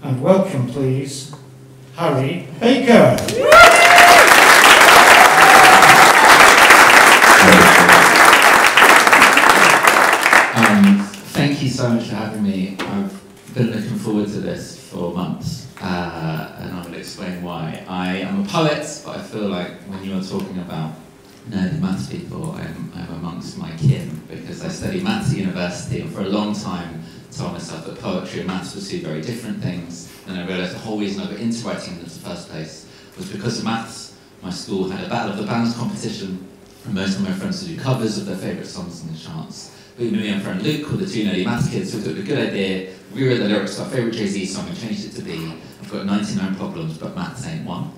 And welcome, please, Harry Baker. Thank you so much for having me. I've been looking forward to this for months, and I will explain why. I am a poet, but I feel like when you were talking about nerdy maths people, I'm amongst my kin, because I studied maths at university, and for a long time told myself that poetry and maths were two very different things, and I realised the whole reason I got into writing in the first place was because of maths. My school had a Battle of the Bands competition, and most of my friends would do covers of their favourite songs in the charts. But me and friend Luke were the two nerdy maths kids, so we took a good idea, rewrote the lyrics to our favourite Jay-Z song and changed it to be, I've got 99 problems, but maths ain't one.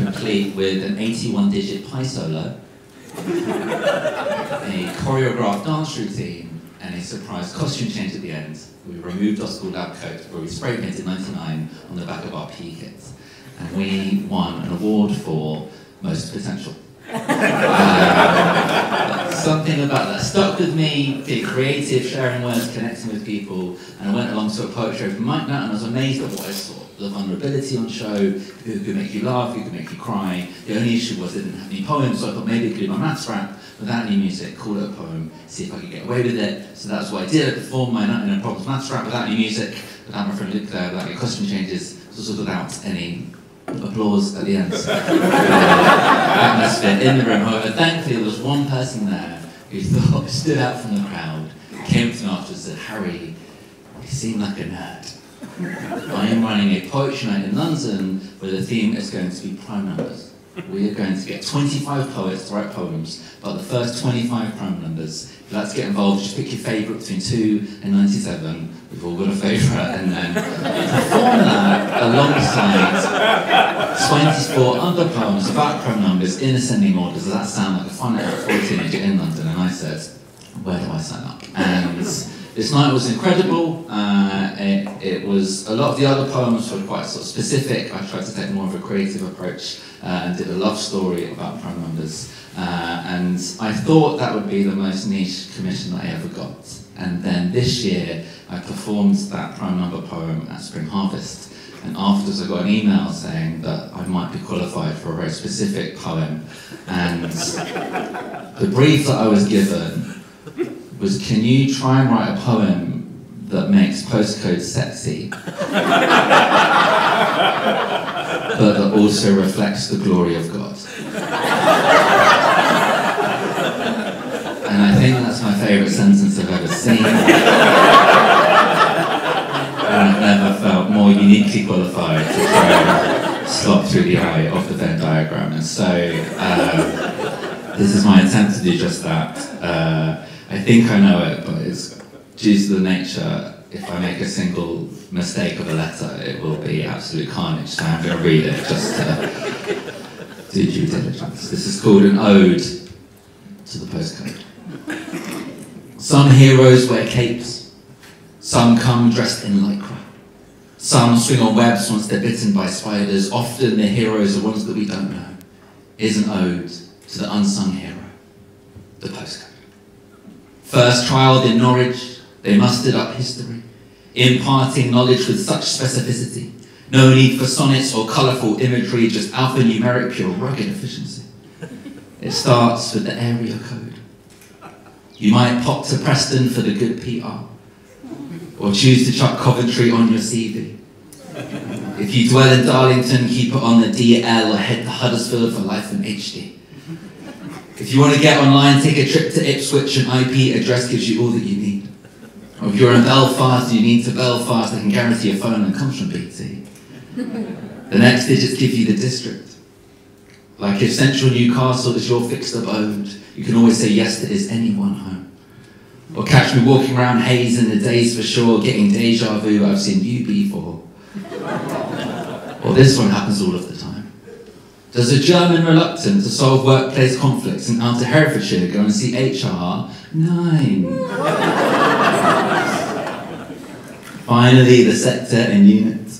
Complete with an 81-digit pi solo, a choreographed dance routine, and a surprise costume change at the end. We removed our school lab coat, where we spray painted 99 on the back of our PE kits. And we won an award for most potential. Something about that stuck with me, being creative, sharing words, connecting with people, and I went along to a poetry open mic night and I was amazed at what I saw. The vulnerability on show, who could make you laugh, who could make you cry. The only issue was they didn't have any poems, so I thought maybe I could do my maths rap without any music, call it a poem, see if I could get away with it. So that's what I did. I performed my 99 Problems maths rap without any music, without my friend Lycra, without any costume changes, so without any applause at the end. Atmosphere in the room. However, thankfully there was one person there who thought, stood out from the crowd, came to me after and said, Harry, you seem like a nerd. I am running a poetry night in London where the theme is going to be prime numbers. We are going to get 25 poets to write poems about the first 25 prime numbers. If you'd like to get involved, just pick your favourite between 2 and 97. We've all got a favourite, and then perform that alongside 24 other poems about prime numbers in ascending order. Does that sound like a fun night for a teenager in London? And I said, where do I sign up? And this night was incredible. It was, a lot of the other poems were quite sort of specific. I tried to take more of a creative approach and did a love story about prime numbers. And I thought that would be the most niche commission I ever got. And then this year, I performed that prime number poem at Spring Harvest. And afterwards, I got an email saying that I might be qualified for a very specific poem. And the brief that I was given was, can you try and write a poem that makes Postcode sexy, but that also reflects the glory of God? And I think that's my favourite sentence I've ever seen. And I've never felt more uniquely qualified to try and slot through the eye of the Venn diagram. And so, this is my attempt to do just that. I think I know it, but it's due to the nature, if I make a single mistake of a letter, it will be absolute carnage, so I'm going to read it just to do due diligence. This is called an ode to the postcode. Some heroes wear capes, some come dressed in Lycra, some swing on webs once they're bitten by spiders. Often the heroes are ones that we don't know. Here's an ode to the unsung hero, the postcode. First trialed in Norwich, they mustered up history, imparting knowledge with such specificity. No need for sonnets or colourful imagery, just alphanumeric, pure rugged efficiency. It starts with the area code. You might pop to Preston for the good PR, or choose to chuck Coventry on your CV. If you dwell in Darlington, keep it on the DL or head to Huddersfield for life in HD. If you want to get online, take a trip to Ipswich, an IP address gives you all that you need. Or if you're in Belfast and you need to Belfast, I can guarantee your phone and comes from BT. The next digits give you the district. Like if central Newcastle is your fixed abode, you can always say yes to is any one home. Or catch me walking around Hayes in the days for sure, getting deja vu, I've seen you before. Or this one happens all of the time. Does a German reluctant to solve workplace conflicts in Outer Herefordshire go and see HR? 9. Finally, the sector and unit.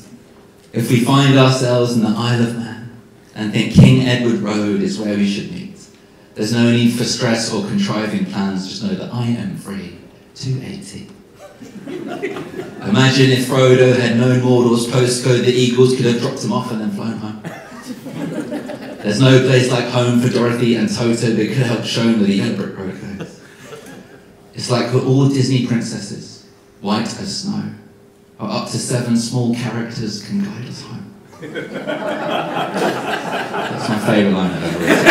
If we find ourselves in the Isle of Man and think King Edward Road is where we should meet, there's no need for stress or contriving plans, just know that I am free. 280. Imagine if Frodo had known Mordor's postcode, the eagles could have dropped him off and then flown home. There's no place like home for Dorothy and Toto that could help show where the yellow brick road goes. It's like we're all Disney princesses, white as snow, or up to 7 small characters can guide us home. That's my favourite line I've ever written.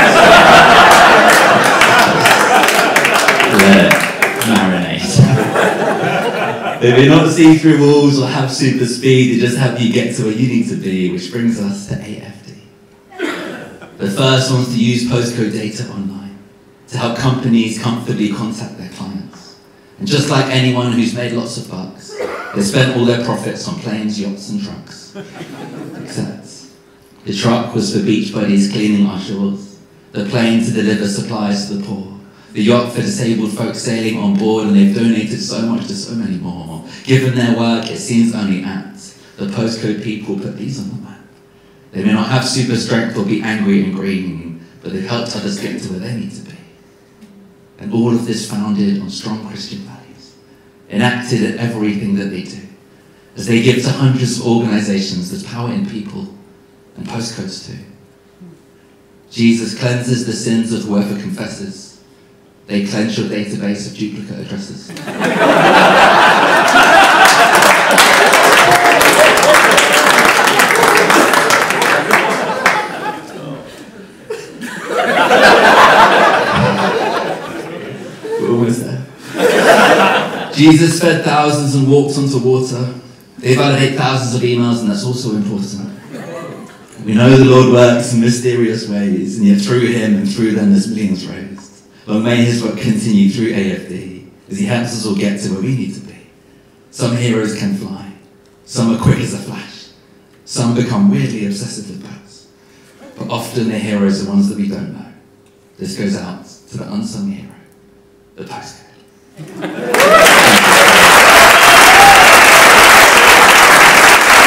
Let it marinate. They may not see through walls or have super speed, they just help you get to where you need to be, which brings us to AFD. The first one's to use postcode data online to help companies comfortably contact their clients. And just like anyone who's made lots of bucks, they spent all their profits on planes, yachts and trucks. Except the truck was for beach buddies cleaning our shores, the plane to deliver supplies to the poor, the yacht for disabled folks sailing on board, and they've donated so much to so many more. Given their work, it seems only apt the postcode people put these on the map. They may not have super strength or be angry and green, but they've helped others get to where they need to be. And all of this founded on strong Christian values, enacted in everything that they do. As they give to hundreds of organisations, there's power in people, and postcodes too. Jesus cleanses the sins of whoever confesses. They cleanse your database of duplicate addresses. We're almost there. Jesus fed thousands and walked onto water. They validate thousands of emails, and that's also important. We know the Lord works in mysterious ways, and yet through him and through them there's millions raised. Long may his work continue through AFD, as he helps us all get to where we need to be. Some heroes can fly, some are quick as a flash, some become weirdly obsessive with bats. But often the heroes are the ones that we don't know. This goes out to the unsung hero, the postcode.